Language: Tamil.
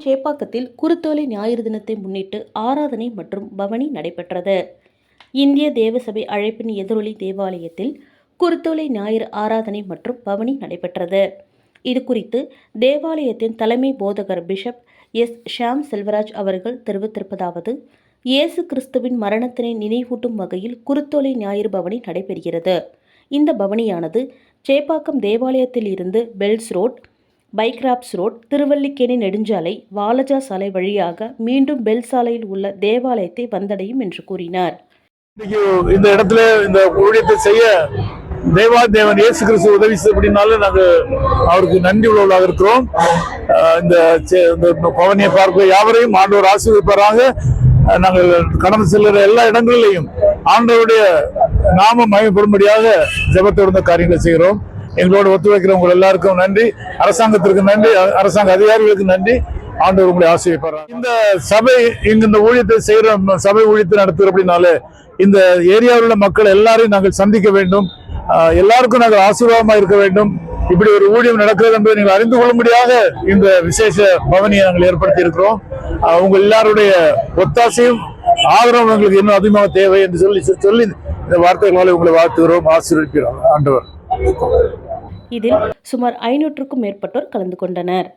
சேப்பாக்கத்தில் குருத்தோலை ஞாயிறு தினத்தை முன்னிட்டு ஆராதனை மற்றும் பவனி நடைபெற்றது. இந்திய தேவசபை அழைப்பின் எதிரொலி தேவாலயத்தில் குருத்தோலை ஞாயிறு ஆராதனை மற்றும் பவனி நடைபெற்றது. இதுகுறித்து தேவாலயத்தின் தலைமை போதகர் பிஷப் எஸ். ஷாம் செல்வராஜ் அவர்கள் தெரிவித்திருப்பதாவது: இயேசு கிறிஸ்துவின் மரணத்தினை நினைவூட்டும் வகையில் குருத்தோலை ஞாயிறு பவனி நடைபெறுகிறது. இந்த பவனியானது சேப்பாக்கம் தேவாலயத்தில் இருந்து bells road, Pycrofts road, Thiruvallikeni நெடுஞ்சாலை, வாலஜா சாலை வழியாக மீண்டும் பெல் சாலையில் உள்ள தேவாலயத்தை வந்தடையும் என்று கூறினார். இந்த இடத்துல இந்த ஊழியத்தை செய்ய தேவன் இயேசு கிறிஸ்து உதவி செய்யப்படினால நாங்கள் அவருக்கு நன்றி உள்ளவர்களாக இருக்கிறோம். இந்த பவனியை பார்க்க யாவரையும் ஆண்டவர் ஆசீர்வதிப்பாராக. நாங்கள் கடந்து செல்கிற எல்லா இடங்களிலையும் ஆண்டவருடைய நாம மகிமைப்படும்படியாக ஜெபத்தோடு காரியங்களை செய்கிறோம். எங்களோடு ஒத்துழைக்கிறவங்க எல்லாருக்கும் நன்றி, அரசாங்கத்திற்கு நன்றி, அரசாங்க அதிகாரிகளுக்கு நன்றி. ஆண்டவர் உங்களை ஆசீர்வதிப்பார். இந்த சபை இந்த ஊழியத்தை செய்கிற சபை ஊழியத்தை நடத்துகிற அப்படின்னாலே இந்த ஏரியாவில் உள்ள மக்கள் எல்லாரையும் நாங்கள் சந்திக்க வேண்டும், எல்லாருக்கும் நாங்கள் ஆசீர்வாதமா இருக்க வேண்டும். இப்படி ஒரு ஊழியம் நடக்கிறது என்பதை நீங்கள் அறிந்து கொள்ளும்படியாக இந்த விசேஷ பவனியை நாங்கள் ஏற்படுத்தி இருக்கிறோம். உங்கள் எல்லாருடைய ஒத்தாசையும் ஆதரவும் எங்களுக்கு இன்னும் அதிகமாக தேவை என்று சொல்லி இந்த வார்த்தைகளால் உங்களை வாழ்த்துகிறோம். ஆசீர்வதிக்கிறோம் ஆண்டவர். இதில் சுமார் 500க்கும் மேற்பட்டோர் கலந்து கொண்டனர்.